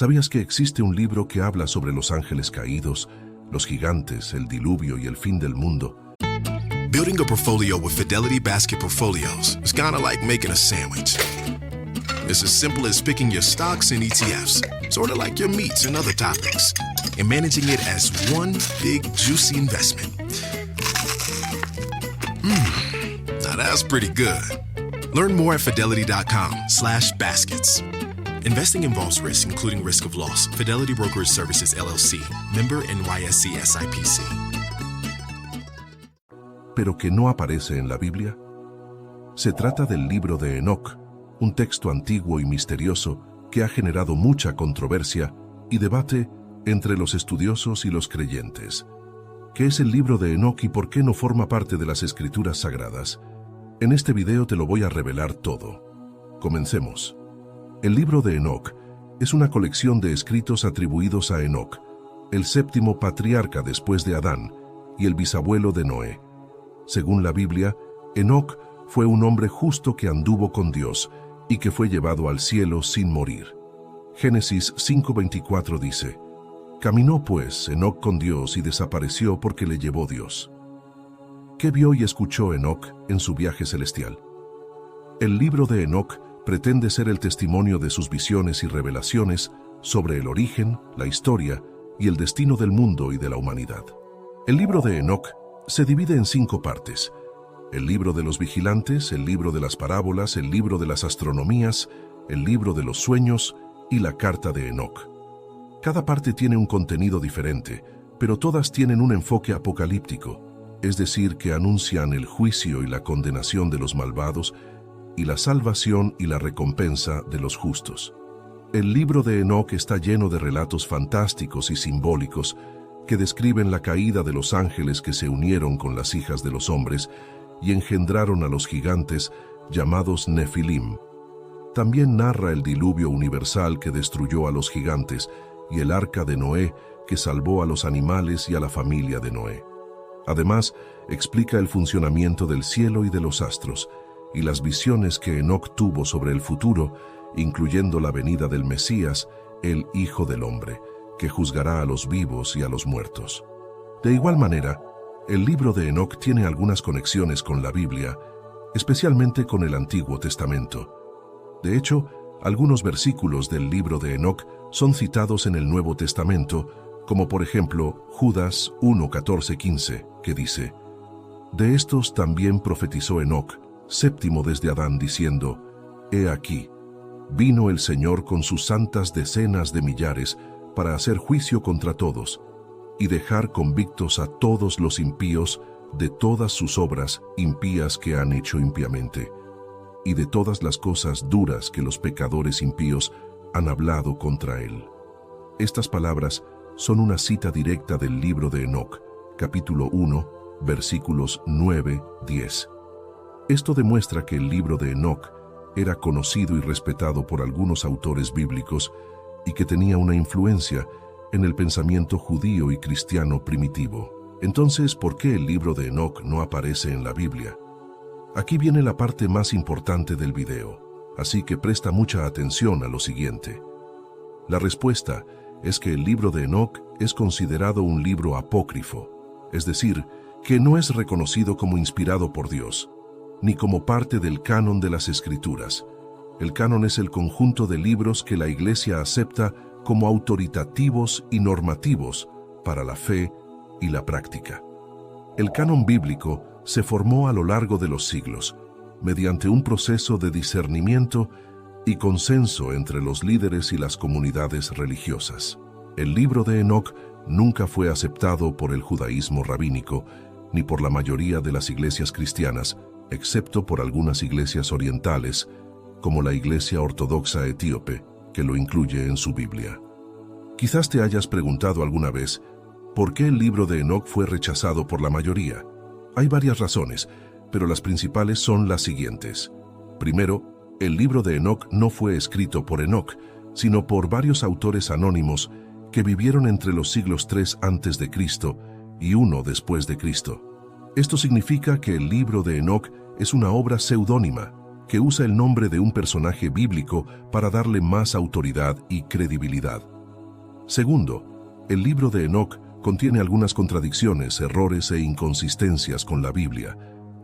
¿Sabías que existe un libro que habla sobre los ángeles caídos, los gigantes, el diluvio y el fin del mundo? Building a portfolio with Fidelity Basket Portfolios is kind of like making a sandwich. It's as simple as picking your stocks and ETFs, sort of like your meats and other toppings, and managing it as one big, juicy investment. Now that's pretty good. Learn more at fidelity.com/baskets. Investing involves risk, including risk of loss. Fidelity Brokerage Services, LLC. Member NYSE SIPC. ¿Pero que no aparece en la Biblia? Se trata del libro de Enoc, un texto antiguo y misterioso que ha generado mucha controversia y debate entre los estudiosos y los creyentes. ¿Qué es el libro de Enoc y por qué no forma parte de las Escrituras Sagradas? En este video te lo voy a revelar todo. Comencemos. El libro de Enoc es una colección de escritos atribuidos a Enoc, el séptimo patriarca después de Adán y el bisabuelo de Noé. Según la Biblia, Enoc fue un hombre justo que anduvo con Dios y que fue llevado al cielo sin morir. Génesis 5:24 dice: Caminó pues Enoc con Dios y desapareció porque le llevó Dios. ¿Qué vio y escuchó Enoc en su viaje celestial? El libro de Enoc pretende ser el testimonio de sus visiones y revelaciones sobre el origen, la historia y el destino del mundo y de la humanidad. El libro de Enoc se divide en 5 partes: el libro de los vigilantes, el libro de las parábolas, el libro de las astronomías, el libro de los sueños y la carta de Enoc. Cada parte tiene un contenido diferente, pero todas tienen un enfoque apocalíptico, es decir, que anuncian el juicio y la condenación de los malvados y la salvación y la recompensa de los justos. El libro de Enoc está lleno de relatos fantásticos y simbólicos que describen la caída de los ángeles que se unieron con las hijas de los hombres y engendraron a los gigantes llamados Nefilim. También narra el diluvio universal que destruyó a los gigantes y el arca de Noé que salvó a los animales y a la familia de Noé. Además, explica el funcionamiento del cielo y de los astros y las visiones que Enoc tuvo sobre el futuro, incluyendo la venida del Mesías, el Hijo del Hombre, que juzgará a los vivos y a los muertos. De igual manera, el libro de Enoc tiene algunas conexiones con la Biblia, especialmente con el Antiguo Testamento. De hecho, algunos versículos del libro de Enoc son citados en el Nuevo Testamento, como por ejemplo Judas 1:14-15, que dice: De estos también profetizó Enoc, séptimo desde Adán, diciendo: He aquí, vino el Señor con sus santas decenas de millares para hacer juicio contra todos y dejar convictos a todos los impíos de todas sus obras impías que han hecho impíamente, y de todas las cosas duras que los pecadores impíos han hablado contra él. Estas palabras son una cita directa del libro de Enoc, capítulo 1, versículos 9-10. Esto demuestra que el libro de Enoc era conocido y respetado por algunos autores bíblicos y que tenía una influencia en el pensamiento judío y cristiano primitivo. Entonces, ¿por qué el libro de Enoc no aparece en la Biblia? Aquí viene la parte más importante del video, así que presta mucha atención a lo siguiente. La respuesta es que el libro de Enoc es considerado un libro apócrifo, es decir, que no es reconocido como inspirado por Dios, ni como parte del canon de las Escrituras. El canon es el conjunto de libros que la Iglesia acepta como autoritativos y normativos para la fe y la práctica. El canon bíblico se formó a lo largo de los siglos, mediante un proceso de discernimiento y consenso entre los líderes y las comunidades religiosas. El libro de Enoc nunca fue aceptado por el judaísmo rabínico, ni por la mayoría de las iglesias cristianas, excepto por algunas iglesias orientales, como la Iglesia Ortodoxa Etíope, que lo incluye en su Biblia. Quizás te hayas preguntado alguna vez, ¿por qué el libro de Enoc fue rechazado por la mayoría? Hay varias razones, pero las principales son las siguientes. Primero, el libro de Enoc no fue escrito por Enoc, sino por varios autores anónimos que vivieron entre los siglos 3 antes de Cristo y 1 después de Cristo. Esto significa que el libro de Enoc es una obra seudónima, que usa el nombre de un personaje bíblico para darle más autoridad y credibilidad. Segundo, el libro de Enoc contiene algunas contradicciones, errores e inconsistencias con la Biblia,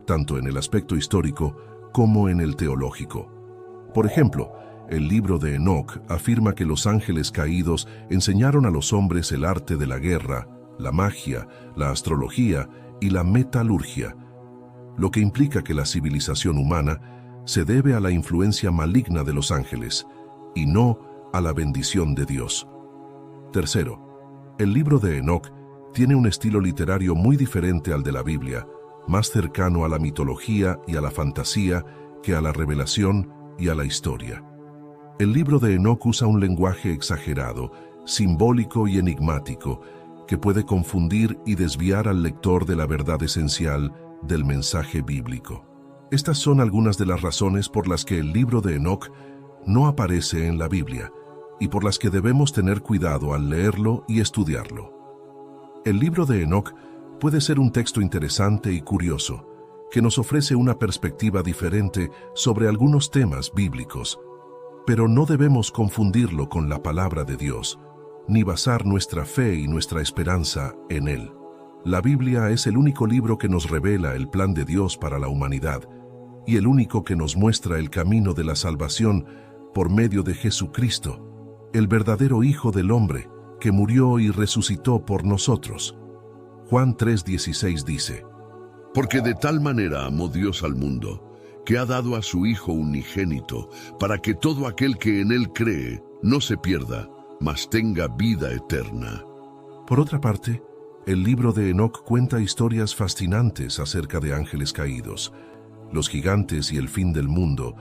tanto en el aspecto histórico como en el teológico. Por ejemplo, el libro de Enoc afirma que los ángeles caídos enseñaron a los hombres el arte de la guerra, la magia, la astrología y la metalurgia, lo que implica que la civilización humana se debe a la influencia maligna de los ángeles y no a la bendición de Dios. Tercero, el libro de Enoc tiene un estilo literario muy diferente al de la Biblia, más cercano a la mitología y a la fantasía que a la revelación y a la historia. El libro de Enoc usa un lenguaje exagerado, simbólico y enigmático, que puede confundir y desviar al lector de la verdad esencial del mensaje bíblico. Estas son algunas de las razones por las que el libro de Enoc no aparece en la Biblia y por las que debemos tener cuidado al leerlo y estudiarlo. El libro de Enoc puede ser un texto interesante y curioso, que nos ofrece una perspectiva diferente sobre algunos temas bíblicos, pero no debemos confundirlo con la palabra de Dios, ni basar nuestra fe y nuestra esperanza en él. La Biblia es el único libro que nos revela el plan de Dios para la humanidad y el único que nos muestra el camino de la salvación por medio de Jesucristo, el verdadero Hijo del Hombre, que murió y resucitó por nosotros. Juan 3:16 dice: Porque de tal manera amó Dios al mundo, que ha dado a su Hijo unigénito, para que todo aquel que en él cree no se pierda, mas tenga vida eterna. Por otra parte, el libro de Enoc cuenta historias fascinantes acerca de ángeles caídos, los gigantes y el fin del mundo.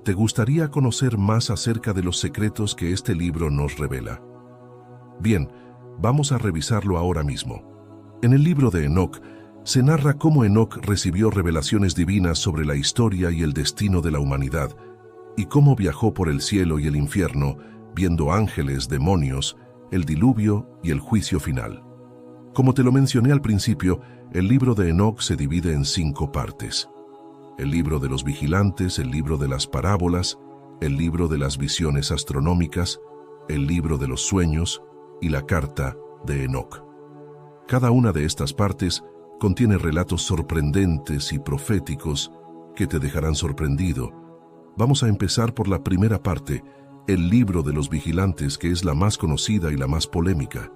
¿Te gustaría conocer más acerca de los secretos que este libro nos revela? Bien, vamos a revisarlo ahora mismo. En el libro de Enoc se narra cómo Enoc recibió revelaciones divinas sobre la historia y el destino de la humanidad, y cómo viajó por el cielo y el infierno, viendo ángeles, demonios, el diluvio y el juicio final. Como te lo mencioné al principio, el libro de Enoc se divide en 5 partes. El libro de los vigilantes, el libro de las parábolas, el libro de las visiones astronómicas, el libro de los sueños y la carta de Enoc. Cada una de estas partes contiene relatos sorprendentes y proféticos que te dejarán sorprendido. Vamos a empezar por la primera parte, el libro de los vigilantes, que es la más conocida y la más polémica.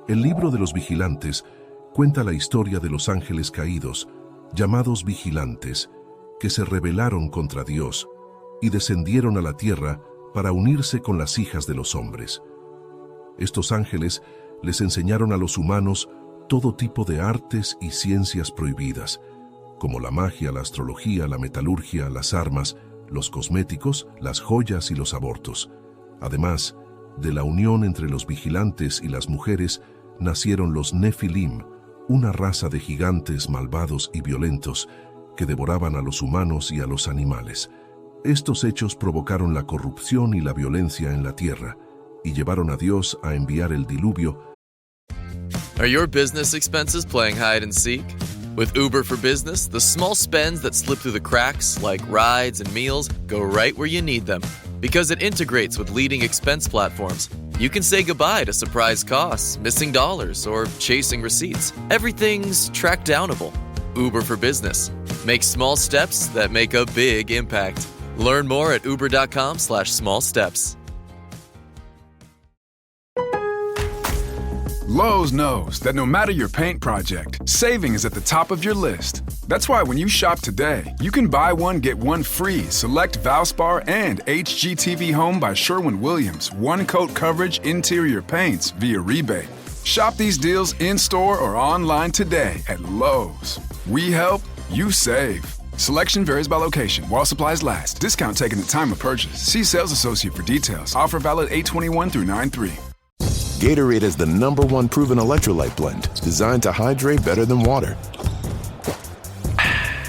El libro de los vigilantes cuenta la historia de los ángeles caídos, llamados vigilantes, que se rebelaron contra Dios y descendieron a la tierra para unirse con las hijas de los hombres. Estos ángeles les enseñaron a los humanos todo tipo de artes y ciencias prohibidas, como la magia, la astrología, la metalurgia, las armas, los cosméticos, las joyas y los abortos. Además, de la unión entre los vigilantes y las mujeres nacieron los Nefilim, una raza de gigantes malvados y violentos que devoraban a los humanos y a los animales. Estos hechos provocaron la corrupción y la violencia en la tierra y llevaron a Dios a enviar el diluvio. Are your business expenses playing hide and seek? With Uber for Business, the small spends that slip through the cracks, like rides and meals, go right where you need them. Because it integrates with leading expense platforms, you can say goodbye to surprise costs, missing dollars, or chasing receipts. Everything's track downable. Uber for Business. Make small steps that make a big impact. Learn more at uber.com/small steps. Lowe's knows that no matter your paint project, saving is at the top of your list. That's why when you shop today, you can buy one, get one free. Select Valspar and HGTV Home by Sherwin-Williams. One coat coverage interior paints via rebate. Shop these deals in-store or online today at Lowe's. We help, you save. Selection varies by location. While supplies last. Discount taken at time of purchase. See sales associate for details. Offer valid 8/21 through 9/3. Gatorade is the #1 proven electrolyte blend designed to hydrate better than water.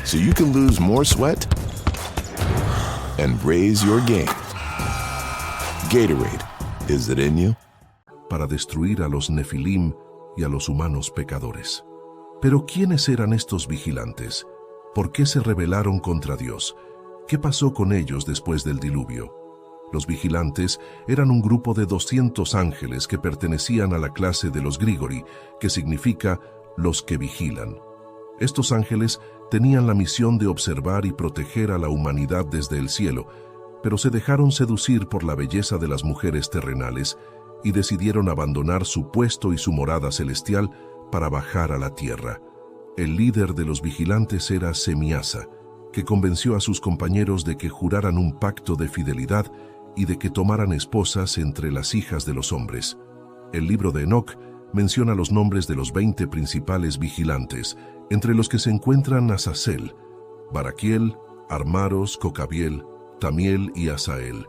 So you can lose more sweat and raise your game. Gatorade, is it in you? Para destruir a los Nefilim y a los humanos pecadores. Pero ¿quiénes eran estos vigilantes? ¿Por qué se rebelaron contra Dios? ¿Qué pasó con ellos después del diluvio? Los vigilantes eran un grupo de 200 ángeles que pertenecían a la clase de los Grigori, que significa los que vigilan. Estos ángeles tenían la misión de observar y proteger a la humanidad desde el cielo, pero se dejaron seducir por la belleza de las mujeres terrenales y decidieron abandonar su puesto y su morada celestial para bajar a la tierra. El líder de los vigilantes era Semiasa, que convenció a sus compañeros de que juraran un pacto de fidelidad y de que tomaran esposas entre las hijas de los hombres. El libro de Enoc menciona los nombres de los 20 principales vigilantes, entre los que se encuentran Azazel, Baraquiel, Armaros, Cocabiel, Tamiel y Asael.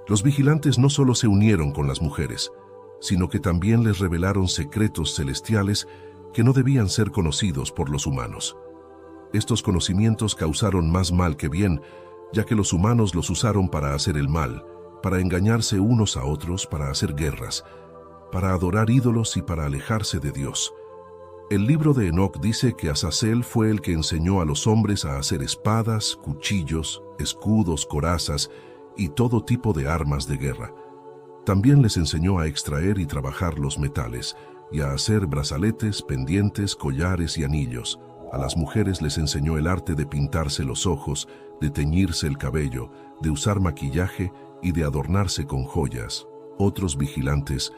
Los vigilantes no solo se unieron con las mujeres, sino que también les revelaron secretos celestiales que no debían ser conocidos por los humanos. Estos conocimientos causaron más mal que bien, ya que los humanos los usaron para hacer el mal, para engañarse unos a otros, para hacer guerras, para adorar ídolos y para alejarse de Dios. El libro de Enoc dice que Azazel fue el que enseñó a los hombres a hacer espadas, cuchillos, escudos, corazas y todo tipo de armas de guerra. También les enseñó a extraer y trabajar los metales y a hacer brazaletes, pendientes, collares y anillos. A las mujeres les enseñó el arte de pintarse los ojos, de teñirse el cabello, de usar maquillaje y de adornarse con joyas. Otros vigilantes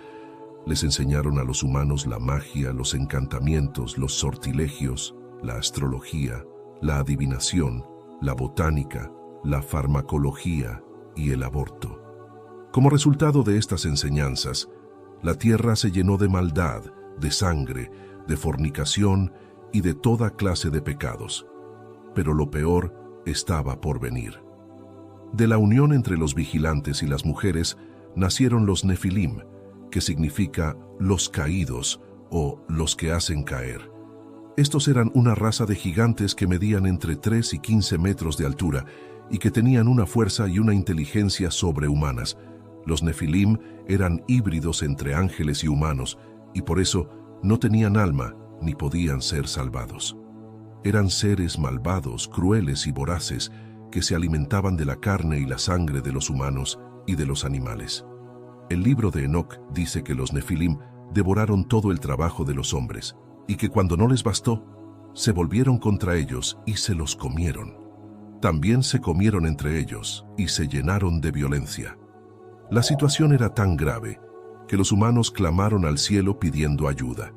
les enseñaron a los humanos la magia, los encantamientos, los sortilegios, la astrología, la adivinación, la botánica, la farmacología y el aborto. Como resultado de estas enseñanzas, la tierra se llenó de maldad, de sangre, de fornicación y de toda clase de pecados. Pero lo peor estaba por venir. De la unión entre los vigilantes y las mujeres nacieron los Nefilim, que significa los caídos o los que hacen caer. Estos eran una raza de gigantes que medían entre 3 y 15 metros de altura y que tenían una fuerza y una inteligencia sobrehumanas. Los Nefilim eran híbridos entre ángeles y humanos y por eso no tenían alma ni podían ser salvados. Eran seres malvados, crueles y voraces que se alimentaban de la carne y la sangre de los humanos y de los animales. El libro de Enoc dice que los Nefilim devoraron todo el trabajo de los hombres y que cuando no les bastó, se volvieron contra ellos y se los comieron. También se comieron entre ellos y se llenaron de violencia. La situación era tan grave que los humanos clamaron al cielo pidiendo ayuda.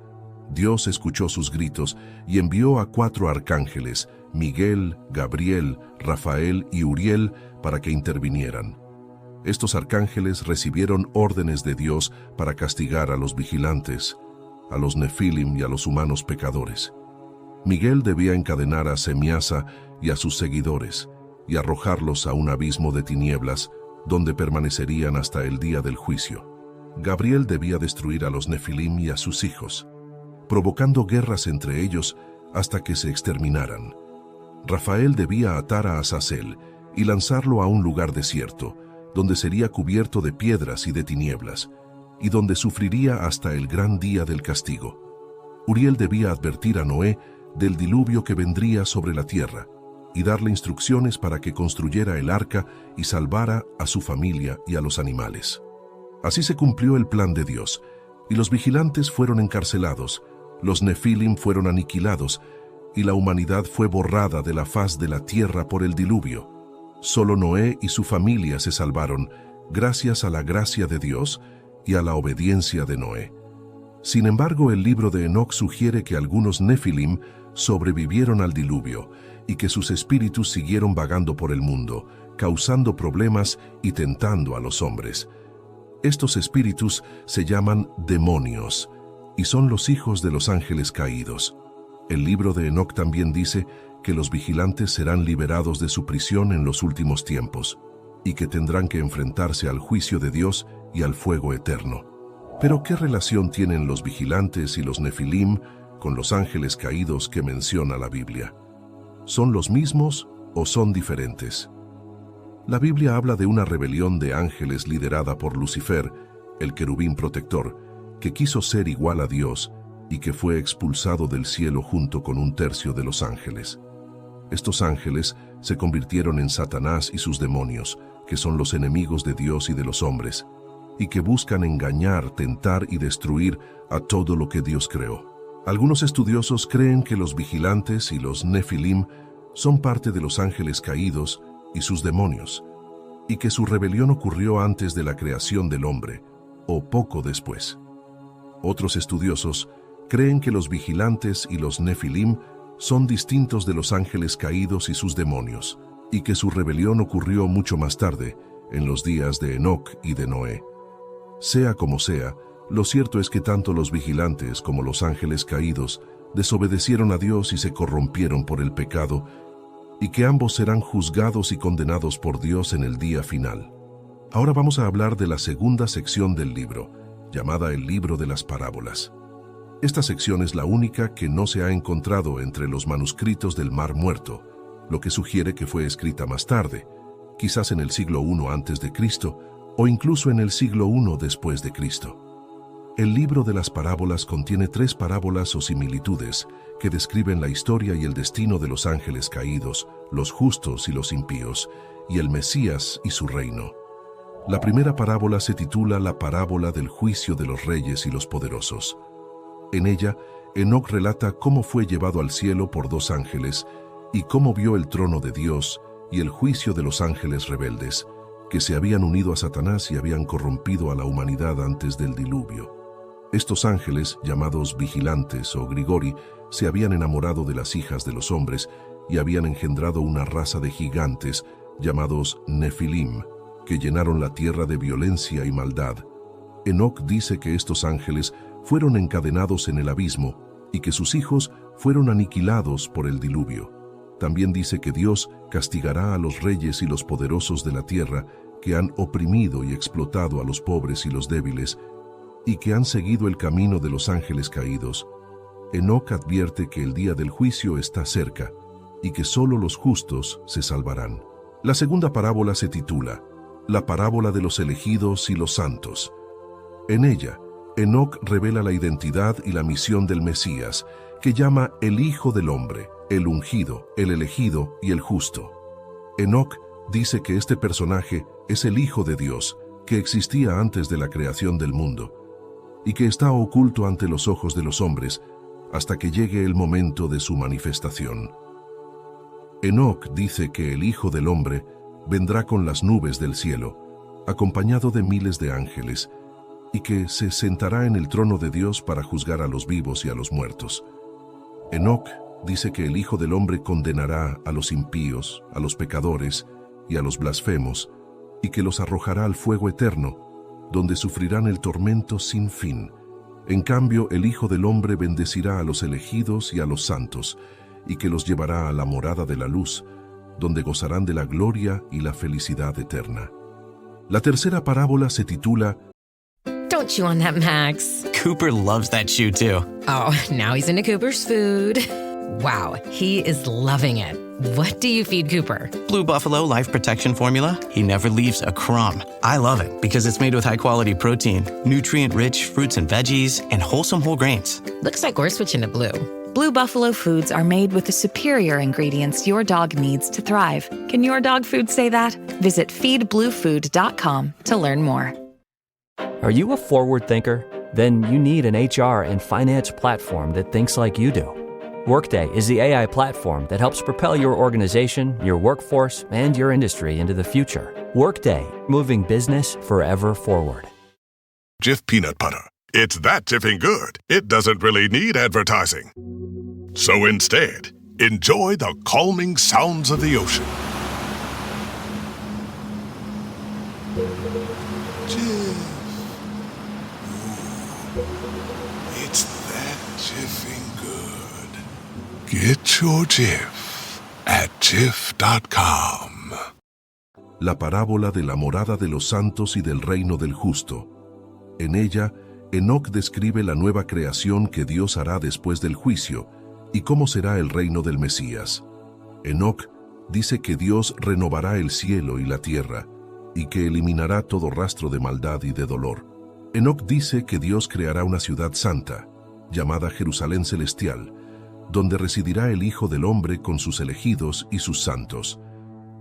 Dios escuchó sus gritos y envió a 4 arcángeles, Miguel, Gabriel, Rafael y Uriel, para que intervinieran. Estos arcángeles recibieron órdenes de Dios para castigar a los vigilantes, a los Nefilim y a los humanos pecadores. Miguel debía encadenar a Semiasa y a sus seguidores y arrojarlos a un abismo de tinieblas donde permanecerían hasta el día del juicio. Gabriel debía destruir a los Nefilim y a sus hijos, provocando guerras entre ellos hasta que se exterminaran. Rafael debía atar a Azazel y lanzarlo a un lugar desierto, donde sería cubierto de piedras y de tinieblas, y donde sufriría hasta el gran día del castigo. Uriel debía advertir a Noé del diluvio que vendría sobre la tierra, y darle instrucciones para que construyera el arca y salvara a su familia y a los animales. Así se cumplió el plan de Dios, y los vigilantes fueron encarcelados, los Nefilim fueron aniquilados, y la humanidad fue borrada de la faz de la tierra por el diluvio. Solo Noé y su familia se salvaron gracias a la gracia de Dios y a la obediencia de Noé. Sin embargo, el libro de Enoc sugiere que algunos Nefilim sobrevivieron al diluvio y que sus espíritus siguieron vagando por el mundo, causando problemas y tentando a los hombres. Estos espíritus se llaman demonios y son los hijos de los ángeles caídos. El libro de Enoc también dice que los vigilantes serán liberados de su prisión en los últimos tiempos y que tendrán que enfrentarse al juicio de Dios y al fuego eterno. Pero ¿qué relación tienen los vigilantes y los Nefilim con los ángeles caídos que menciona la Biblia? ¿Son los mismos o son diferentes? La Biblia habla de una rebelión de ángeles liderada por Lucifer, el querubín protector, que quiso ser igual a Dios y que fue expulsado del cielo junto con 1/3 de los ángeles. Estos ángeles se convirtieron en Satanás y sus demonios, que son los enemigos de Dios y de los hombres, y que buscan engañar, tentar y destruir a todo lo que Dios creó. Algunos estudiosos creen que los vigilantes y los nefilim son parte de los ángeles caídos y sus demonios, y que su rebelión ocurrió antes de la creación del hombre, o poco después. Otros estudiosos creen que los vigilantes y los nefilim son distintos de los ángeles caídos y sus demonios, y que su rebelión ocurrió mucho más tarde, en los días de Enoc y de Noé. Sea como sea, lo cierto es que tanto los vigilantes como los ángeles caídos desobedecieron a Dios y se corrompieron por el pecado, y que ambos serán juzgados y condenados por Dios en el día final. Ahora vamos a hablar de la segunda sección del libro, llamada el libro de las parábolas. Esta sección es la única que no se ha encontrado entre los manuscritos del Mar Muerto, lo que sugiere que fue escrita más tarde, quizás en el siglo I a.C. o incluso en el siglo I después de Cristo. El libro de las parábolas contiene 3 parábolas o similitudes que describen la historia y el destino de los ángeles caídos, los justos y los impíos, y el Mesías y su reino. La primera parábola se titula La parábola del juicio de los reyes y los poderosos. En ella, Enoc relata cómo fue llevado al cielo por 2 ángeles y cómo vio el trono de Dios y el juicio de los ángeles rebeldes, que se habían unido a Satanás y habían corrompido a la humanidad antes del diluvio. Estos ángeles, llamados vigilantes o grigori, se habían enamorado de las hijas de los hombres y habían engendrado una raza de gigantes, llamados nefilim, que llenaron la tierra de violencia y maldad. Enoc dice que estos ángeles fueron encadenados en el abismo y que sus hijos fueron aniquilados por el diluvio. También dice que Dios castigará a los reyes y los poderosos de la tierra que han oprimido y explotado a los pobres y los débiles, y que han seguido el camino de los ángeles caídos. Enoc advierte que el día del juicio está cerca y que solo los justos se salvarán. La segunda parábola se titula La parábola de los elegidos y los santos. En ella, Enoc revela la identidad y la misión del Mesías, que llama el Hijo del Hombre, el ungido, el elegido y el justo. Enoc dice que este personaje es el Hijo de Dios, que existía antes de la creación del mundo, y que está oculto ante los ojos de los hombres hasta que llegue el momento de su manifestación. Enoc dice que el Hijo del Hombre vendrá con las nubes del cielo, acompañado de miles de ángeles, y que se sentará en el trono de Dios para juzgar a los vivos y a los muertos. Enoc dice que el Hijo del Hombre condenará a los impíos, a los pecadores y a los blasfemos, y que los arrojará al fuego eterno, donde sufrirán el tormento sin fin. En cambio, el Hijo del Hombre bendecirá a los elegidos y a los santos, y que los llevará a la morada de la luz, donde gozarán de la gloria y la felicidad eterna. La tercera parábola se titula Don't chew on that, Max. Cooper loves that shoe too. Oh, now he's into Cooper's food. Wow, he is loving it. What do you feed Cooper? Blue Buffalo Life Protection Formula. He never leaves a crumb. I love it because it's made with high-quality protein, nutrient-rich fruits and veggies, and wholesome whole grains. Looks like we're switching to Blue. Blue Buffalo foods are made with the superior ingredients your dog needs to thrive. Can your dog food say that? Visit feedbluefood.com to learn more. Are you a forward thinker? Then you need an HR and finance platform that thinks like you do. Workday is the AI platform that helps propel your organization, your workforce, and your industry into the future. Workday, moving business forever forward. Jif peanut butter. It's that Jiffing good, it doesn't really need advertising. So instead, enjoy the calming sounds of the ocean. Jif. Ooh, it's that Jiffing good. Get your Jif at Jif.com. La parábola de la morada de los santos y del reino del justo. En ella, Enoc describe la nueva creación que Dios hará después del juicio y cómo será el reino del Mesías. Enoc dice que Dios renovará el cielo y la tierra y que eliminará todo rastro de maldad y de dolor. Enoc dice que Dios creará una ciudad santa, llamada Jerusalén Celestial, donde residirá el Hijo del Hombre con sus elegidos y sus santos,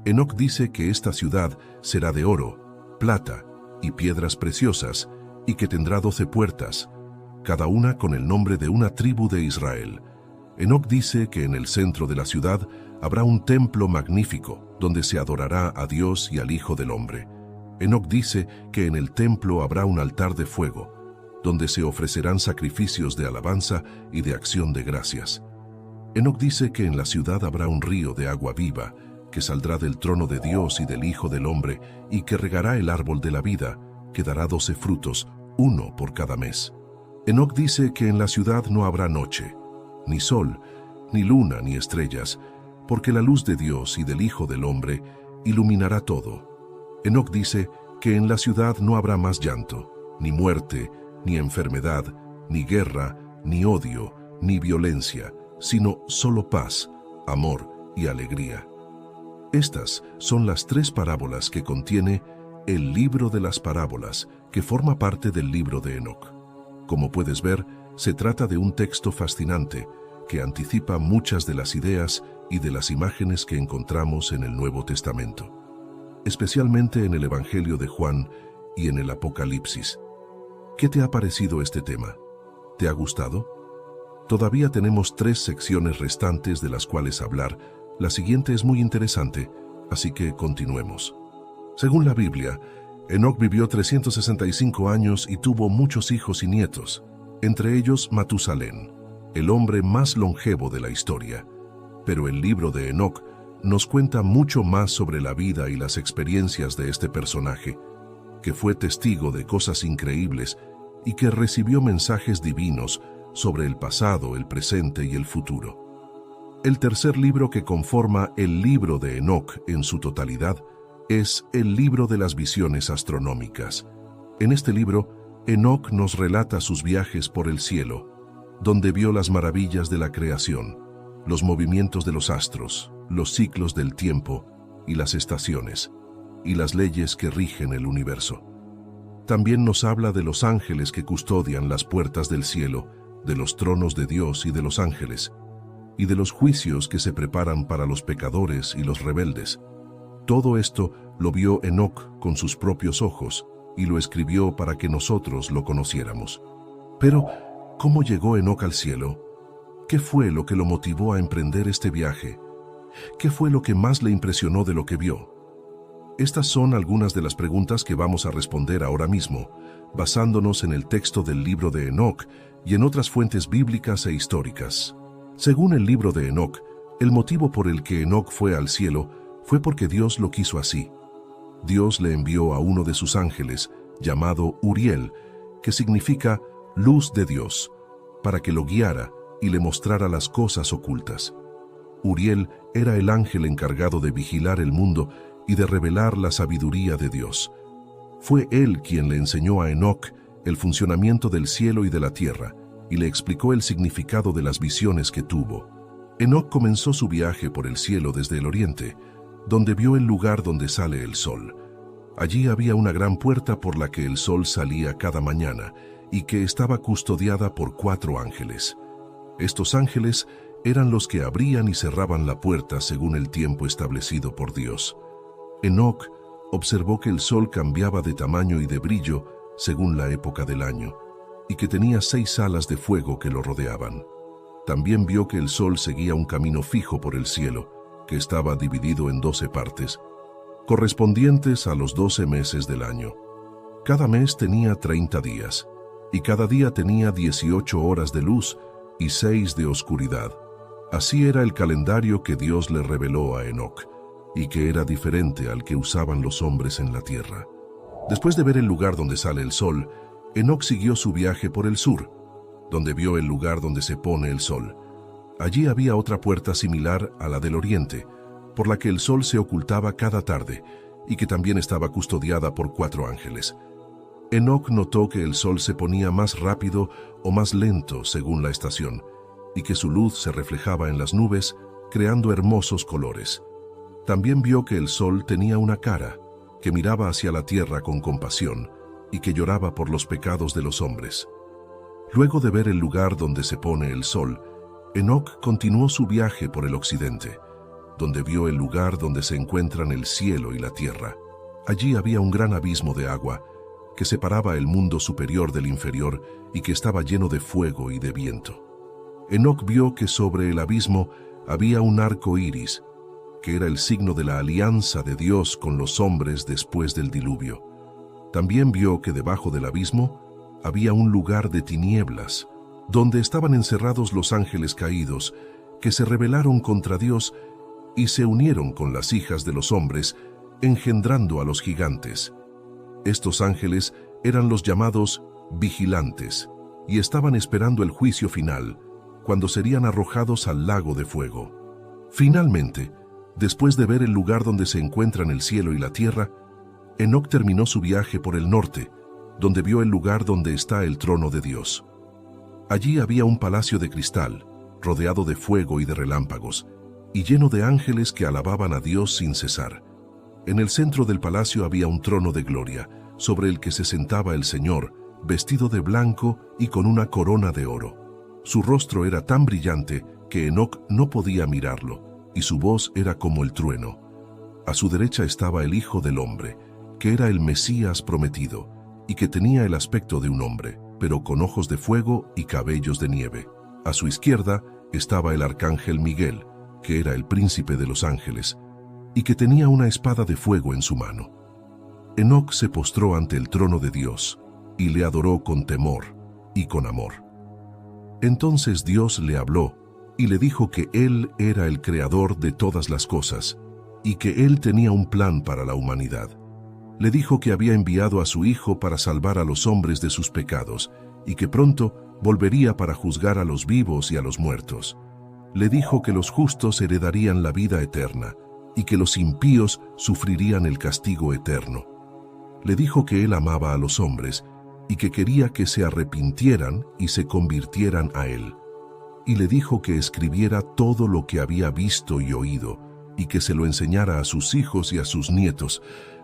Enoc dice que esta ciudad será de oro, plata y piedras preciosas, y que tendrá 12 puertas, cada una con el nombre de una tribu de Israel. Enoc dice que en el centro de la ciudad habrá un templo magnífico, donde se adorará a Dios y al Hijo del Hombre. Enoc dice que en el templo habrá un altar de fuego, donde se ofrecerán sacrificios de alabanza y de acción de gracias. Enoc dice que en la ciudad habrá un río de agua viva, que saldrá del trono de Dios y del Hijo del Hombre, y que regará el árbol de la vida, que dará 12 frutos, uno por cada mes. Enoc dice que en la ciudad no habrá noche, ni sol, ni luna, ni estrellas, porque la luz de Dios y del Hijo del Hombre iluminará todo. Enoc dice que en la ciudad no habrá más llanto, ni muerte, ni enfermedad, ni guerra, ni odio, ni violencia, sino solo paz, amor y alegría. Estas son las 3 parábolas que contiene el libro de las parábolas, que forma parte del libro de Enoc. Como puedes ver, se trata de un texto fascinante que anticipa muchas de las ideas y de las imágenes que encontramos en el Nuevo Testamento, especialmente en el Evangelio de Juan y en el Apocalipsis. ¿Qué te ha parecido este tema? ¿Te ha gustado? Todavía tenemos 3 secciones restantes de las cuales hablar. La siguiente es muy interesante, así que continuemos. Según la Biblia, Enoc vivió 365 años y tuvo muchos hijos y nietos, entre ellos Matusalén, el hombre más longevo de la historia. Pero el libro de Enoc nos cuenta mucho más sobre la vida y las experiencias de este personaje, que fue testigo de cosas increíbles y que recibió mensajes divinos sobre el pasado, el presente y el futuro. El tercer libro que conforma el libro de Enoc en su totalidad es el libro de las visiones astronómicas. En este libro, Enoc nos relata sus viajes por el cielo, donde vio las maravillas de la creación, los movimientos de los astros, los ciclos del tiempo y las estaciones, y las leyes que rigen el universo. También nos habla de los ángeles que custodian las puertas del cielo, de los tronos de Dios y de los ángeles, y de los juicios que se preparan para los pecadores y los rebeldes. Todo esto lo vio Enoc con sus propios ojos y lo escribió para que nosotros lo conociéramos. Pero, ¿cómo llegó Enoc al cielo? ¿Qué fue lo que lo motivó a emprender este viaje? ¿Qué fue lo que más le impresionó de lo que vio? Estas son algunas de las preguntas que vamos a responder ahora mismo, basándonos en el texto del libro de Enoc y en otras fuentes bíblicas e históricas. Según el libro de Enoc, el motivo por el que Enoc fue al cielo fue porque Dios lo quiso así. Dios le envió a uno de sus ángeles, llamado Uriel, que significa luz de Dios, para que lo guiara y le mostrara las cosas ocultas. Uriel era el ángel encargado de vigilar el mundo y de revelar la sabiduría de Dios. Fue él quien le enseñó a Enoc el funcionamiento del cielo y de la tierra, y le explicó el significado de las visiones que tuvo. Enoc comenzó su viaje por el cielo desde el oriente, donde vio el lugar donde sale el sol. Allí había una gran puerta por la que el sol salía cada mañana y que estaba custodiada por 4 ángeles. Estos ángeles eran los que abrían y cerraban la puerta según el tiempo establecido por Dios. Enoc observó que el sol cambiaba de tamaño y de brillo según la época del año, y que tenía 6 alas de fuego que lo rodeaban. También vio que el sol seguía un camino fijo por el cielo, que estaba dividido en 12 partes, correspondientes a los 12 meses del año. Cada mes tenía 30 días, y cada día tenía 18 horas de luz y 6 de oscuridad. Así era el calendario que Dios le reveló a Enoc, y que era diferente al que usaban los hombres en la tierra. Después de ver el lugar donde sale el sol, Enoc siguió su viaje por el sur, donde vio el lugar donde se pone el sol. Allí había otra puerta similar a la del oriente, por la que el sol se ocultaba cada tarde, y que también estaba custodiada por 4 ángeles. Enoc notó que el sol se ponía más rápido o más lento según la estación, y que su luz se reflejaba en las nubes, creando hermosos colores. También vio que el sol tenía una cara, que miraba hacia la tierra con compasión, y que lloraba por los pecados de los hombres. Luego de ver el lugar donde se pone el sol, Enoc continuó su viaje por el occidente, donde vio el lugar donde se encuentran el cielo y la tierra. Allí había un gran abismo de agua que separaba el mundo superior del inferior y que estaba lleno de fuego y de viento. Enoc vio que sobre el abismo había un arco iris, que era el signo de la alianza de Dios con los hombres después del diluvio. También vio que debajo del abismo había un lugar de tinieblas, donde estaban encerrados los ángeles caídos, que se rebelaron contra Dios y se unieron con las hijas de los hombres, engendrando a los gigantes. Estos ángeles eran los llamados vigilantes, y estaban esperando el juicio final, cuando serían arrojados al lago de fuego. Finalmente, después de ver el lugar donde se encuentran el cielo y la tierra, Enoc terminó su viaje por el norte, donde vio el lugar donde está el trono de Dios. Allí había un palacio de cristal, rodeado de fuego y de relámpagos, y lleno de ángeles que alababan a Dios sin cesar. En el centro del palacio había un trono de gloria, sobre el que se sentaba el Señor, vestido de blanco y con una corona de oro. Su rostro era tan brillante que Enoc no podía mirarlo, y su voz era como el trueno. A su derecha estaba el Hijo del Hombre, que era el Mesías prometido, y que tenía el aspecto de un hombre, pero con ojos de fuego y cabellos de nieve. A su izquierda estaba el arcángel Miguel, que era el príncipe de los ángeles, y que tenía una espada de fuego en su mano. Enoc se postró ante el trono de Dios, y le adoró con temor y con amor. Entonces Dios le habló, y le dijo que Él era el creador de todas las cosas, y que Él tenía un plan para la humanidad. Le dijo que había enviado a su Hijo para salvar a los hombres de sus pecados, y que pronto volvería para juzgar a los vivos y a los muertos. Le dijo que los justos heredarían la vida eterna, y que los impíos sufrirían el castigo eterno. Le dijo que Él amaba a los hombres, y que quería que se arrepintieran y se convirtieran a Él. Y le dijo que escribiera todo lo que había visto y oído, y que se lo enseñara a sus hijos y a sus nietos,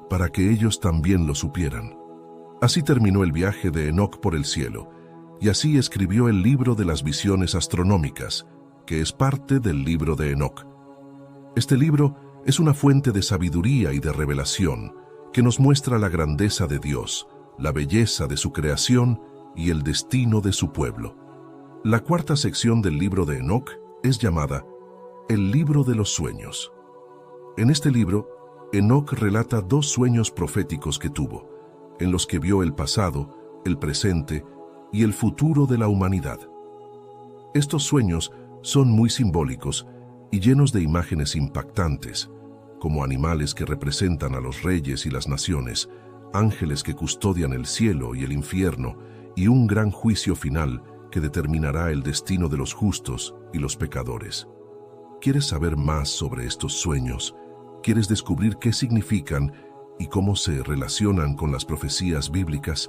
para que ellos también lo supieran. Así terminó el viaje de Enoc por el cielo, y así escribió el libro de las visiones astronómicas, que es parte del libro de Enoc. Este libro es una fuente de sabiduría y de revelación, que nos muestra la grandeza de Dios, la belleza de su creación y el destino de su pueblo. La cuarta sección del libro de Enoc es llamada El libro de los sueños. En este libro, Enoc relata 2 sueños proféticos que tuvo, en los que vio el pasado, el presente y el futuro de la humanidad. Estos sueños son muy simbólicos y llenos de imágenes impactantes, como animales que representan a los reyes y las naciones, ángeles que custodian el cielo y el infierno, y un gran juicio final que determinará el destino de los justos y los pecadores. ¿Quieres saber más sobre estos sueños? ¿Quieres descubrir qué significan y cómo se relacionan con las profecías bíblicas?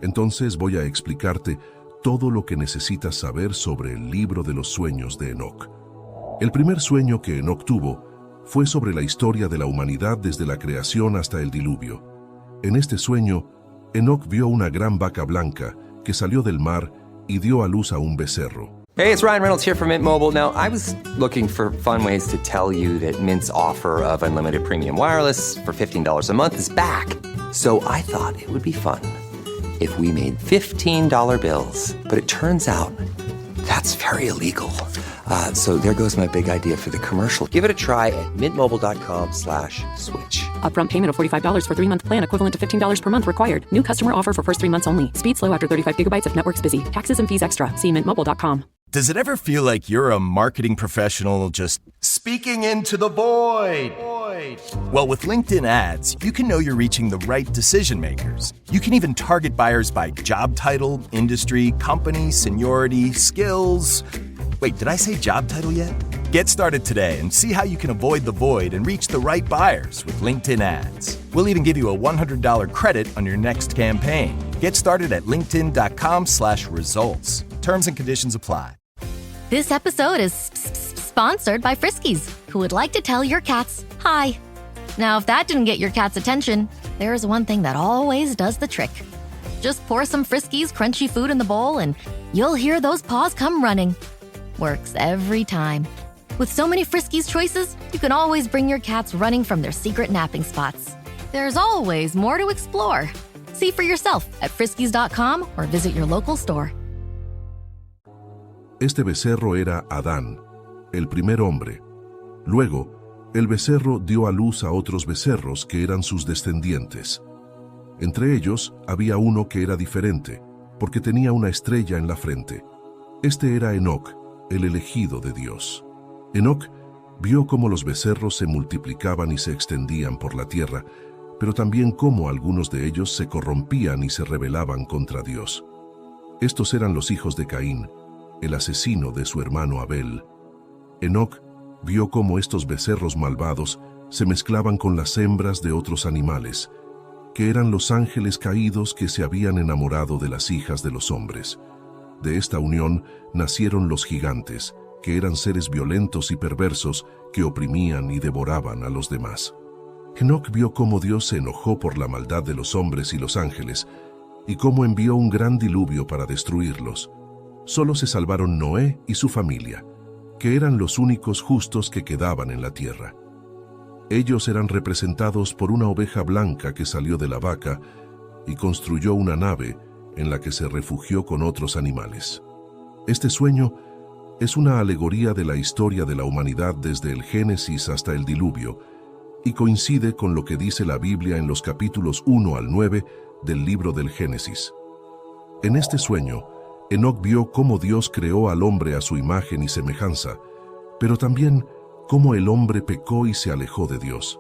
Entonces voy a explicarte todo lo que necesitas saber sobre el libro de los sueños de Enoc. El primer sueño que Enoc tuvo fue sobre la historia de la humanidad desde la creación hasta el diluvio. En este sueño, Enoc vio una gran vaca blanca que salió del mar y dio a luz a un becerro. Hey, it's Ryan Reynolds here from Mint Mobile. Now, I was looking for fun ways to tell you that Mint's offer of unlimited premium wireless for $15 a month is back. So I thought it would be fun if we made $15 bills. But it turns out that's very illegal. So there goes my big idea for the commercial. Give it a try at mintmobile.com/switch. Upfront payment of $45 for 3-month plan, equivalent to $15 per month required. New customer offer for first 3 months only. Speed slow after 35 gigabytes if network's busy. Taxes and fees extra. See mintmobile.com. Does it ever feel like you're a marketing professional just speaking into the void? Well, with LinkedIn ads, you can know you're reaching the right decision makers. You can even target buyers by job title, industry, company, seniority, skills. Wait, did I say job title yet? Get started today and see how you can avoid the void and reach the right buyers with LinkedIn ads. We'll even give you a $100 credit on your next campaign. Get started at linkedin.com/results. Terms and conditions apply. This episode is sponsored by Friskies, who would like to tell your cats hi. Now, if that didn't get your cat's attention, there is one thing that always does the trick. Just pour some Friskies crunchy food in the bowl and you'll hear those paws come running. Works every time. With so many Friskies choices, you can always bring your cats running from their secret napping spots. There's always more to explore. See for yourself at friskies.com or visit your local store. Este becerro era Adán, el primer hombre. Luego, el becerro dio a luz a otros becerros que eran sus descendientes. Entre ellos había uno que era diferente, porque tenía una estrella en la frente. Este era Enoc, el elegido de Dios. Enoc vio cómo los becerros se multiplicaban y se extendían por la tierra, pero también cómo algunos de ellos se corrompían y se rebelaban contra Dios. Estos eran los hijos de Caín, el asesino de su hermano Abel. Enoc vio cómo estos becerros malvados se mezclaban con las hembras de otros animales, que eran los ángeles caídos que se habían enamorado de las hijas de los hombres. De esta unión nacieron los gigantes, que eran seres violentos y perversos que oprimían y devoraban a los demás. Enoc vio cómo Dios se enojó por la maldad de los hombres y los ángeles, y cómo envió un gran diluvio para destruirlos. Solo se salvaron Noé y su familia, que eran los únicos justos que quedaban en la tierra. Ellos eran representados por una oveja blanca que salió de la vaca y construyó una nave en la que se refugió con otros animales. Este sueño es una alegoría de la historia de la humanidad desde el Génesis hasta el diluvio y coincide con lo que dice la Biblia en los capítulos 1 al 9 del libro del Génesis. En este sueño, Enoc vio cómo Dios creó al hombre a su imagen y semejanza, pero también cómo el hombre pecó y se alejó de Dios.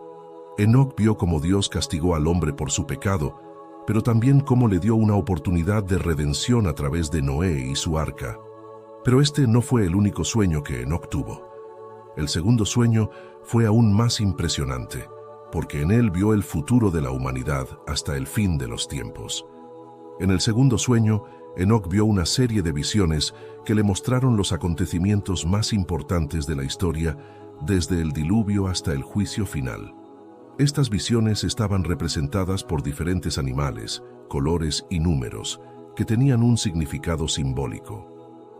Enoc vio cómo Dios castigó al hombre por su pecado, pero también cómo le dio una oportunidad de redención a través de Noé y su arca. Pero este no fue el único sueño que Enoc tuvo. El segundo sueño fue aún más impresionante, porque en él vio el futuro de la humanidad hasta el fin de los tiempos. En el segundo sueño, Enoc vio una serie de visiones que le mostraron los acontecimientos más importantes de la historia, desde el diluvio hasta el juicio final. Estas visiones estaban representadas por diferentes animales, colores y números, que tenían un significado simbólico.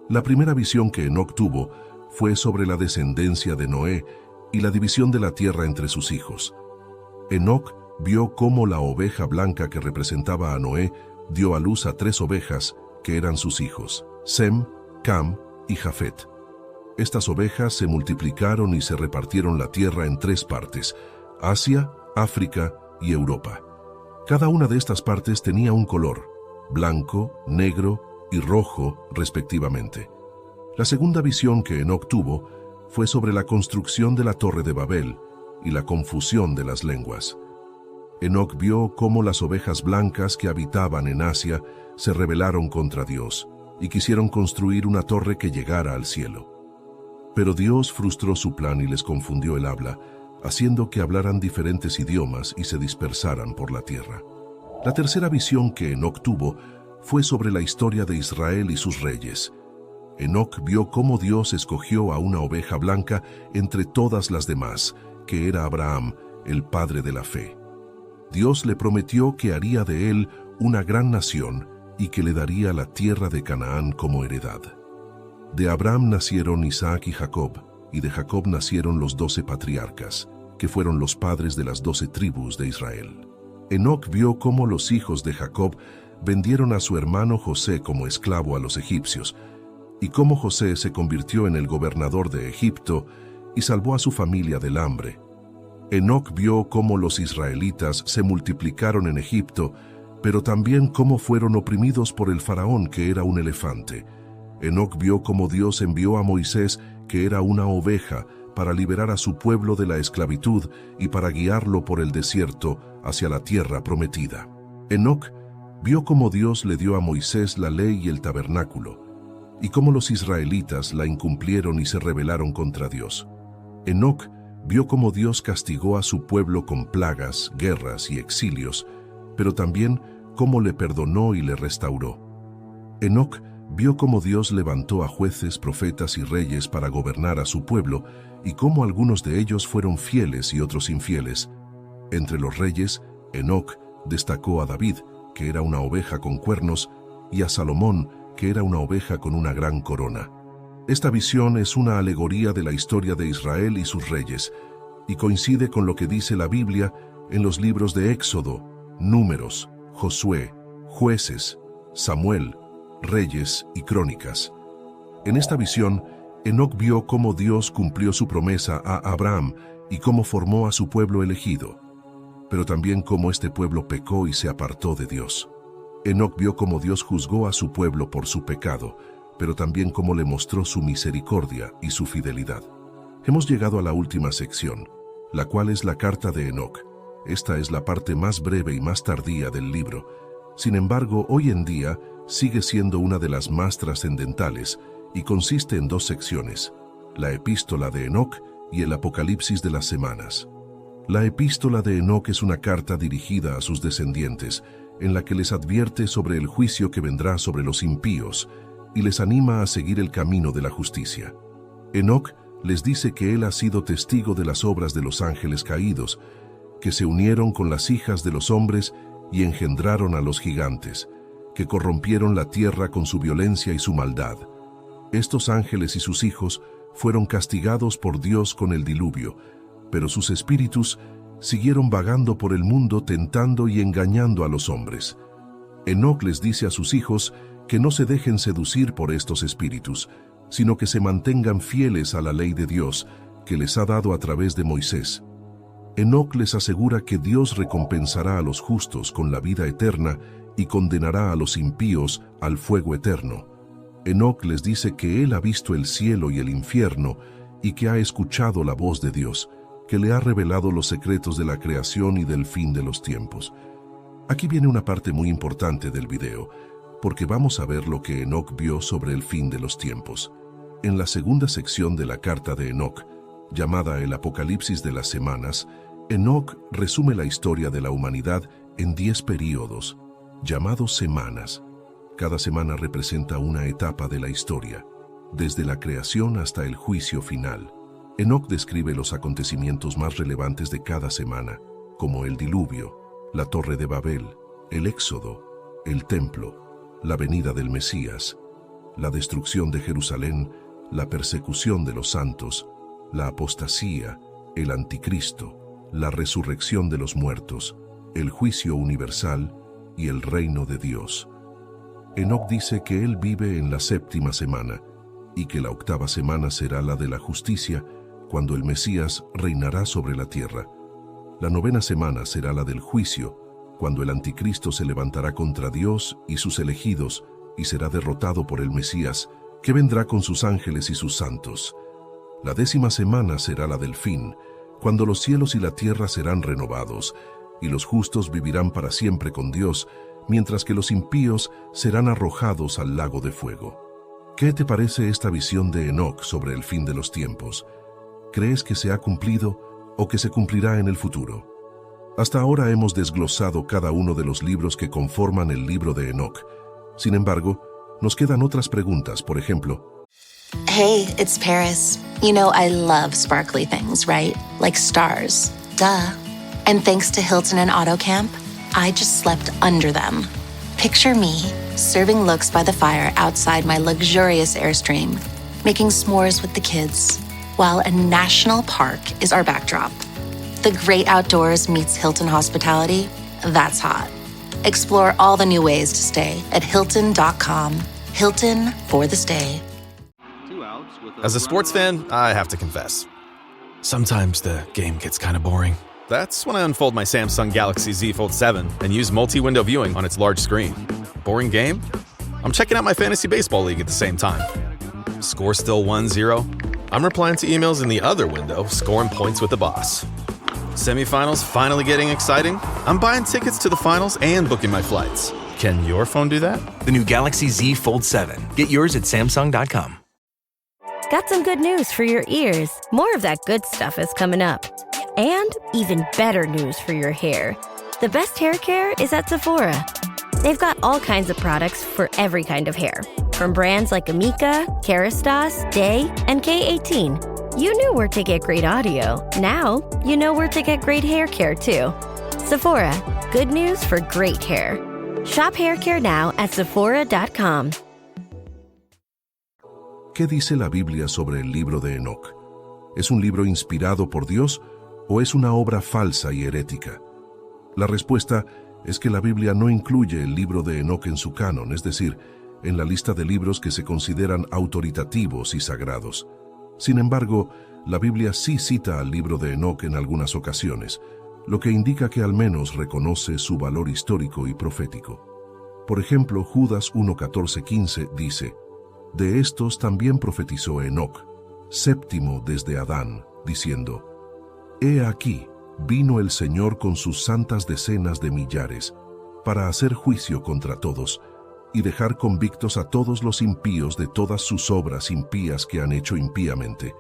La primera visión que Enoc tuvo fue sobre la descendencia de Noé y la división de la tierra entre sus hijos. Enoc vio cómo la oveja blanca que representaba a Noé dio a luz a 3 ovejas que eran sus hijos, Sem, Cam y Jafet. Estas ovejas se multiplicaron y se repartieron la tierra en 3 partes, Asia, África y Europa. Cada una de estas partes tenía un color, blanco, negro y rojo respectivamente. La segunda visión que Enoc tuvo fue sobre la construcción de la Torre de Babel y la confusión de las lenguas. Enoc vio cómo las ovejas blancas que habitaban en Asia se rebelaron contra Dios y quisieron construir una torre que llegara al cielo. Pero Dios frustró su plan y les confundió el habla, haciendo que hablaran diferentes idiomas y se dispersaran por la tierra. La tercera visión que Enoc tuvo fue sobre la historia de Israel y sus reyes. Enoc vio cómo Dios escogió a una oveja blanca entre todas las demás, que era Abraham, el padre de la fe. Dios le prometió que haría de él una gran nación y que le daría la tierra de Canaán como heredad. De Abraham nacieron Isaac y Jacob, y de Jacob nacieron los 12 patriarcas, que fueron los padres de las 12 tribus de Israel. Enoc vio cómo los hijos de Jacob vendieron a su hermano José como esclavo a los egipcios, y cómo José se convirtió en el gobernador de Egipto y salvó a su familia del hambre. Enoc vio cómo los israelitas se multiplicaron en Egipto, pero también cómo fueron oprimidos por el faraón, que era un elefante. Enoc vio cómo Dios envió a Moisés, que era una oveja, para liberar a su pueblo de la esclavitud y para guiarlo por el desierto hacia la tierra prometida. Enoc vio cómo Dios le dio a Moisés la ley y el tabernáculo, y cómo los israelitas la incumplieron y se rebelaron contra Dios. Enoc vio cómo Dios castigó a su pueblo con plagas, guerras y exilios, pero también cómo le perdonó y le restauró. Enoc vio cómo Dios levantó a jueces, profetas y reyes para gobernar a su pueblo, y cómo algunos de ellos fueron fieles y otros infieles. Entre los reyes, Enoc destacó a David, que era una oveja con cuernos, y a Salomón, que era una oveja con una gran corona. Esta visión es una alegoría de la historia de Israel y sus reyes, y coincide con lo que dice la Biblia en los libros de Éxodo, Números, Josué, Jueces, Samuel, Reyes y Crónicas. En esta visión, Enoc vio cómo Dios cumplió su promesa a Abraham y cómo formó a su pueblo elegido, pero también cómo este pueblo pecó y se apartó de Dios. Enoc vio cómo Dios juzgó a su pueblo por su pecado, pero también cómo le mostró su misericordia y su fidelidad. Hemos llegado a la última sección, la cual es la carta de Enoc. Esta es la parte más breve y más tardía del libro. Sin embargo, hoy en día sigue siendo una de las más trascendentales y consiste en 2 secciones, la epístola de Enoc y el Apocalipsis de las Semanas. La epístola de Enoc es una carta dirigida a sus descendientes, en la que les advierte sobre el juicio que vendrá sobre los impíos y les anima a seguir el camino de la justicia. Enoc les dice que él ha sido testigo de las obras de los ángeles caídos, que se unieron con las hijas de los hombres y engendraron a los gigantes, que corrompieron la tierra con su violencia y su maldad. Estos ángeles y sus hijos fueron castigados por Dios con el diluvio, pero sus espíritus siguieron vagando por el mundo tentando y engañando a los hombres. Enoc les dice a sus hijos que no se dejen seducir por estos espíritus, sino que se mantengan fieles a la ley de Dios que les ha dado a través de Moisés. Enoc les asegura que Dios recompensará a los justos con la vida eterna y condenará a los impíos al fuego eterno. Enoc les dice que él ha visto el cielo y el infierno y que ha escuchado la voz de Dios, que le ha revelado los secretos de la creación y del fin de los tiempos. Aquí viene una parte muy importante del video, porque vamos a ver lo que Enoc vio sobre el fin de los tiempos. En la segunda sección de la carta de Enoc, llamada el Apocalipsis de las Semanas, Enoc resume la historia de la humanidad en 10 períodos, llamados semanas. Cada semana representa una etapa de la historia, desde la creación hasta el juicio final. Enoc describe los acontecimientos más relevantes de cada semana, como el diluvio, la Torre de Babel, el Éxodo, el Templo, la venida del Mesías, la destrucción de Jerusalén, la persecución de los santos, la apostasía, el anticristo, la resurrección de los muertos, el juicio universal y el reino de Dios. Enoc dice que él vive en la 7ª semana y que la 8ª semana será la de la justicia, cuando el Mesías reinará sobre la tierra. La 9ª semana será la del juicio, cuando el anticristo se levantará contra Dios y sus elegidos y será derrotado por el Mesías, que vendrá con sus ángeles y sus santos. La 10ª semana será la del fin, cuando los cielos y la tierra serán renovados, y los justos vivirán para siempre con Dios, mientras que los impíos serán arrojados al lago de fuego. ¿Qué te parece esta visión de Enoc sobre el fin de los tiempos? ¿Crees que se ha cumplido o que se cumplirá en el futuro? Hasta ahora hemos desglosado cada uno de los libros que conforman el libro de Enoc. Sin embargo, nos quedan otras preguntas, por ejemplo. Hey, it's Paris. You know I love sparkly things, right? Like stars. Duh. And thanks to Hilton and AutoCamp, I just slept under them. Picture me, serving looks by the fire outside my luxurious Airstream, making s'mores with the kids, while a national park is our backdrop. The great outdoors meets Hilton hospitality. That's hot. Explore all the new ways to stay at Hilton.com. Hilton for the stay. As a sports fan, I have to confess. Sometimes the game gets kind of boring. That's when I unfold my Samsung Galaxy Z Fold 7 and use multi-window viewing on its large screen. Boring game? I'm checking out my fantasy baseball league at the same time. Score still 1-0? I'm replying to emails in the other window, scoring points with the boss. Semifinals finally getting exciting? I'm buying tickets to the finals and booking my flights. Can your phone do that? The new Galaxy Z Fold 7. Get yours at Samsung.com. Got some good news for your ears. More of that good stuff is coming up. And even better news for your hair. The best hair care is at Sephora. They've got all kinds of products for every kind of hair. From brands like Amika, Kerastase, Day, and K18. You knew where to get great audio. Now, you know where to get great hair care too. Sephora, good news for great hair. Shop hair care now at Sephora.com. ¿Qué dice la Biblia sobre el libro de Enoc? ¿Es un libro inspirado por Dios o es una obra falsa y herética? La respuesta es que la Biblia no incluye el libro de Enoc en su canon, es decir, en la lista de libros que se consideran autoritativos y sagrados. Sin embargo, la Biblia sí cita al libro de Enoc en algunas ocasiones, lo que indica que al menos reconoce su valor histórico y profético. Por ejemplo, Judas 1:14-15 dice: «De estos también profetizó Enoc, séptimo desde Adán, diciendo: He aquí, vino el Señor con sus santas decenas de millares, para hacer juicio contra todos, y dejar convictos a todos los impíos de todas sus obras impías que han hecho impíamente,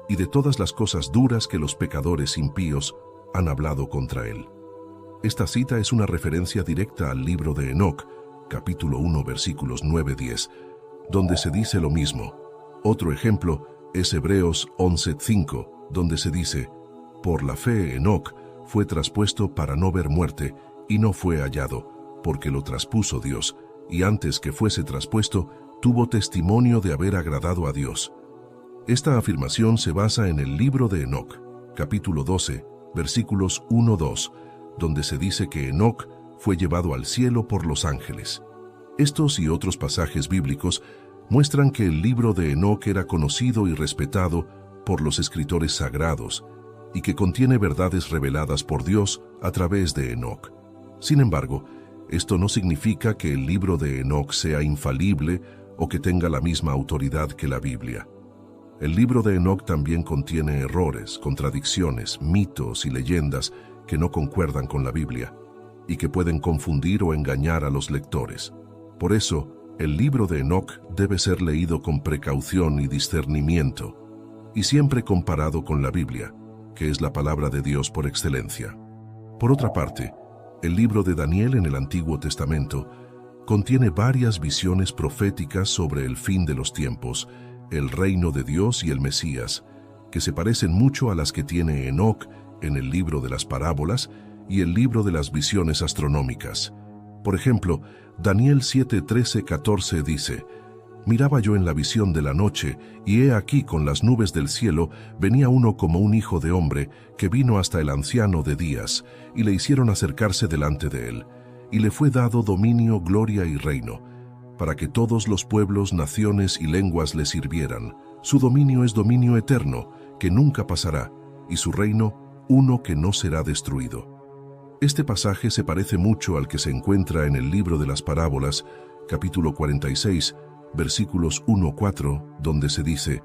y de todas las cosas duras que los pecadores impíos han hablado contra él». Esta cita es una referencia directa al libro de Enoc, capítulo 1, versículos 9-10, donde se dice lo mismo. Otro ejemplo es Hebreos 11:5, donde se dice: «Por la fe Enoc fue traspuesto para no ver muerte, y no fue hallado, porque lo traspuso Dios, y antes que fuese traspuesto, tuvo testimonio de haber agradado a Dios». Esta afirmación se basa en el libro de Enoc, capítulo 12, versículos 1-2, donde se dice que Enoc fue llevado al cielo por los ángeles. Estos y otros pasajes bíblicos muestran que el libro de Enoc era conocido y respetado por los escritores sagrados y que contiene verdades reveladas por Dios a través de Enoc. Sin embargo, esto no significa que el libro de Enoc sea infalible o que tenga la misma autoridad que la Biblia. El libro de Enoc también contiene errores, contradicciones, mitos y leyendas que no concuerdan con la Biblia y que pueden confundir o engañar a los lectores. Por eso, el libro de Enoc debe ser leído con precaución y discernimiento, y siempre comparado con la Biblia, que es la palabra de Dios por excelencia. Por otra parte, el libro de Daniel en el Antiguo Testamento contiene varias visiones proféticas sobre el fin de los tiempos, el reino de Dios y el Mesías, que se parecen mucho a las que tiene Enoc en el libro de las parábolas y el libro de las visiones astronómicas. Por ejemplo, Daniel 7:13-14 dice: «Miraba yo en la visión de la noche, y he aquí con las nubes del cielo venía uno como un hijo de hombre, que vino hasta el anciano de días, y le hicieron acercarse delante de él, y le fue dado dominio, gloria y reino, para que todos los pueblos, naciones y lenguas le sirvieran. Su dominio es dominio eterno, que nunca pasará, y su reino, uno que no será destruido». Este pasaje se parece mucho al que se encuentra en el libro de las parábolas, capítulo 46, versículos 1-4, donde se dice: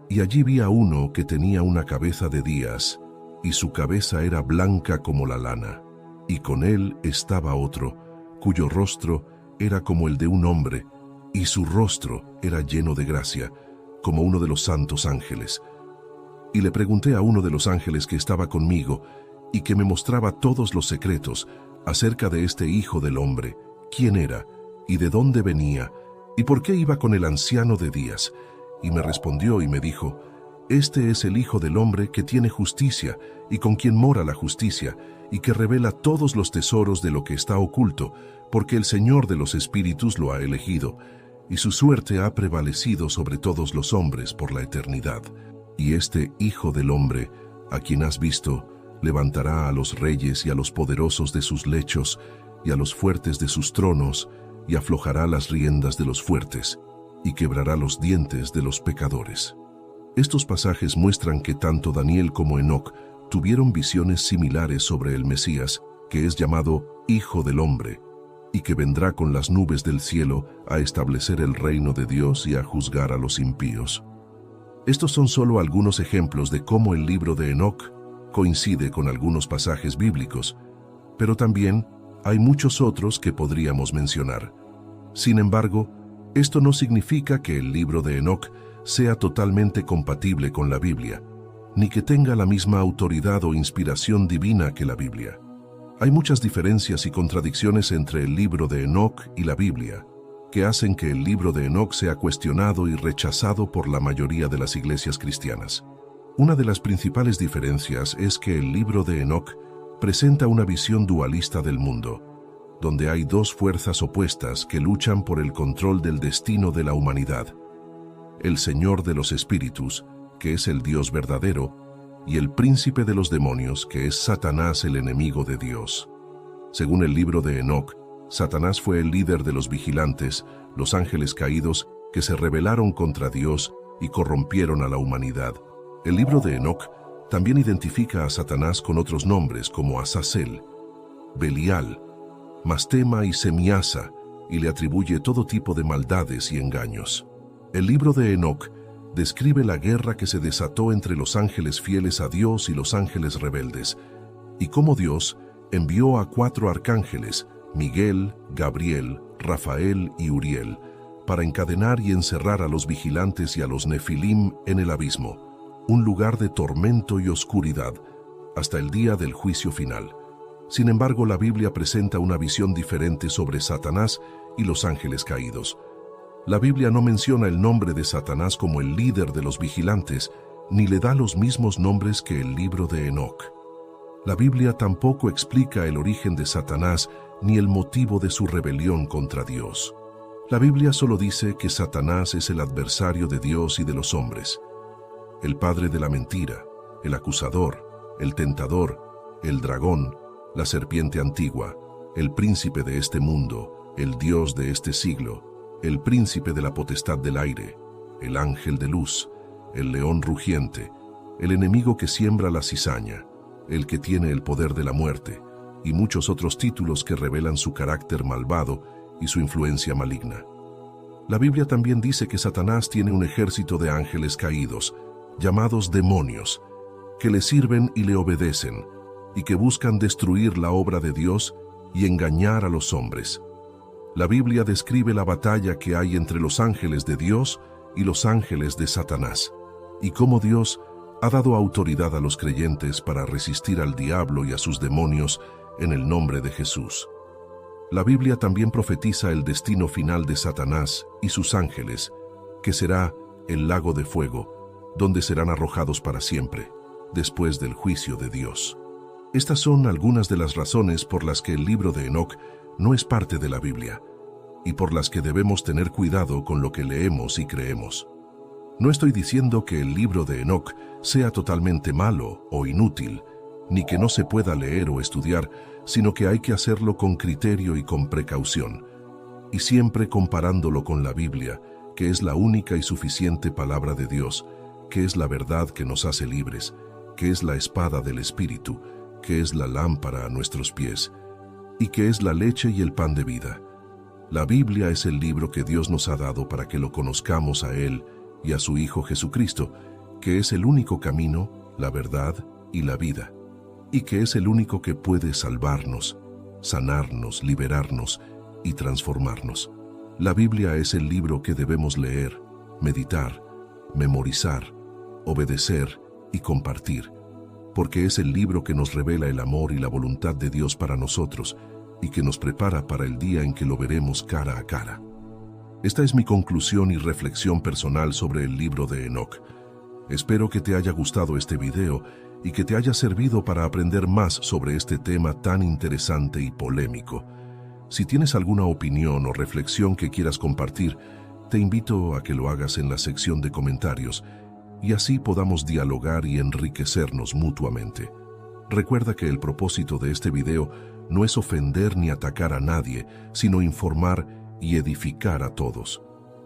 «Y allí vi a uno que tenía una cabeza de días, y su cabeza era blanca como la lana, y con él estaba otro, cuyo rostro era como el de un hombre, y su rostro era lleno de gracia, como uno de los santos ángeles. Y le pregunté a uno de los ángeles que estaba conmigo, y que me mostraba todos los secretos acerca de este Hijo del Hombre, quién era, y de dónde venía, y por qué iba con el anciano de días. Y me respondió y me dijo: Este es el Hijo del Hombre que tiene justicia, y con quien mora la justicia, y que revela todos los tesoros de lo que está oculto, porque el Señor de los espíritus lo ha elegido, y su suerte ha prevalecido sobre todos los hombres por la eternidad. Y este Hijo del Hombre, a quien has visto, levantará a los reyes y a los poderosos de sus lechos, y a los fuertes de sus tronos, y aflojará las riendas de los fuertes, y quebrará los dientes de los pecadores. Estos pasajes muestran que tanto Daniel como Enoc tuvieron visiones similares sobre el Mesías, que es llamado Hijo del Hombre, y que vendrá con las nubes del cielo a establecer el reino de Dios y a juzgar a los impíos. Estos son solo algunos ejemplos de cómo el libro de Enoc coincide con algunos pasajes bíblicos, pero también hay muchos otros que podríamos mencionar. Sin embargo, esto no significa que el libro de Enoc sea totalmente compatible con la Biblia, ni que tenga la misma autoridad o inspiración divina que la Biblia. Hay muchas diferencias y contradicciones entre el libro de Enoc y la Biblia, que hacen que el libro de Enoc sea cuestionado y rechazado por la mayoría de las iglesias cristianas. Una de las principales diferencias es que el libro de Enoc presenta una visión dualista del mundo, donde hay dos fuerzas opuestas que luchan por el control del destino de la humanidad. el Señor de los espíritus, que es el Dios verdadero, y el príncipe de los demonios, que es Satanás, el enemigo de Dios. Según el libro de Enoc, Satanás fue el líder de los vigilantes, los ángeles caídos, que se rebelaron contra Dios y corrompieron a la humanidad. El libro de Enoc también identifica a Satanás con otros nombres como Azazel, Belial, Mastema y Semiasa, y le atribuye todo tipo de maldades y engaños. El libro de Enoc describe la guerra que se desató entre los ángeles fieles a Dios y los ángeles rebeldes, y cómo Dios envió a 4 arcángeles, Miguel, Gabriel, Rafael y Uriel, para encadenar y encerrar a los vigilantes y a los nefilim en el abismo, un lugar de tormento y oscuridad, hasta el día del juicio final. Sin embargo, la Biblia presenta una visión diferente sobre Satanás y los ángeles caídos. La Biblia no menciona el nombre de Satanás como el líder de los vigilantes, ni le da los mismos nombres que el libro de Enoc. La Biblia tampoco explica el origen de Satanás ni el motivo de su rebelión contra Dios. La Biblia solo dice que Satanás es el adversario de Dios y de los hombres, el padre de la mentira, el acusador, el tentador, el dragón, la serpiente antigua, el príncipe de este mundo, el Dios de este siglo, el príncipe de la potestad del aire, el ángel de luz, el león rugiente, el enemigo que siembra la cizaña, el que tiene el poder de la muerte, y muchos otros títulos que revelan su carácter malvado y su influencia maligna. La Biblia también dice que Satanás tiene un ejército de ángeles caídos, llamados demonios, que le sirven y le obedecen, y que buscan destruir la obra de Dios y engañar a los hombres. La Biblia describe la batalla que hay entre los ángeles de Dios y los ángeles de Satanás, y cómo Dios ha dado autoridad a los creyentes para resistir al diablo y a sus demonios en el nombre de Jesús. La Biblia también profetiza el destino final de Satanás y sus ángeles, que será el lago de fuego, donde serán arrojados para siempre, después del juicio de Dios. Estas son algunas de las razones por las que el libro de Enoc no es parte de la Biblia, y por las que debemos tener cuidado con lo que leemos y creemos. No estoy diciendo que el libro de Enoc sea totalmente malo o inútil, ni que no se pueda leer o estudiar, sino que hay que hacerlo con criterio y con precaución, y siempre comparándolo con la Biblia, que es la única y suficiente palabra de Dios, que es la verdad que nos hace libres, que es la espada del Espíritu, que es la lámpara a nuestros pies, y que es la leche y el pan de vida. La Biblia es el libro que Dios nos ha dado para que lo conozcamos a Él y a su Hijo Jesucristo, que es el único camino, la verdad y la vida, y que es el único que puede salvarnos, sanarnos, liberarnos y transformarnos. La Biblia es el libro que debemos leer, meditar, memorizar, obedecer y compartir, porque es el libro que nos revela el amor y la voluntad de Dios para nosotros y que nos prepara para el día en que lo veremos cara a cara. Esta es mi conclusión y reflexión personal sobre el libro de Enoc. Espero que te haya gustado este video y que te haya servido para aprender más sobre este tema tan interesante y polémico. Si tienes alguna opinión o reflexión que quieras compartir, te invito a que lo hagas en la sección de comentarios y así podamos dialogar y enriquecernos mutuamente. Recuerda que el propósito de este video no es ofender ni atacar a nadie, sino informar y edificar a todos.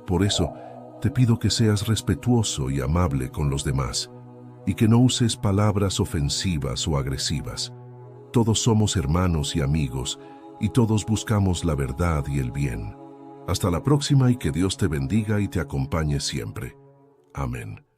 Por eso, te pido que seas respetuoso y amable con los demás, y que no uses palabras ofensivas o agresivas. Todos somos hermanos y amigos, y todos buscamos la verdad y el bien. Hasta la próxima y que Dios te bendiga y te acompañe siempre. Amén.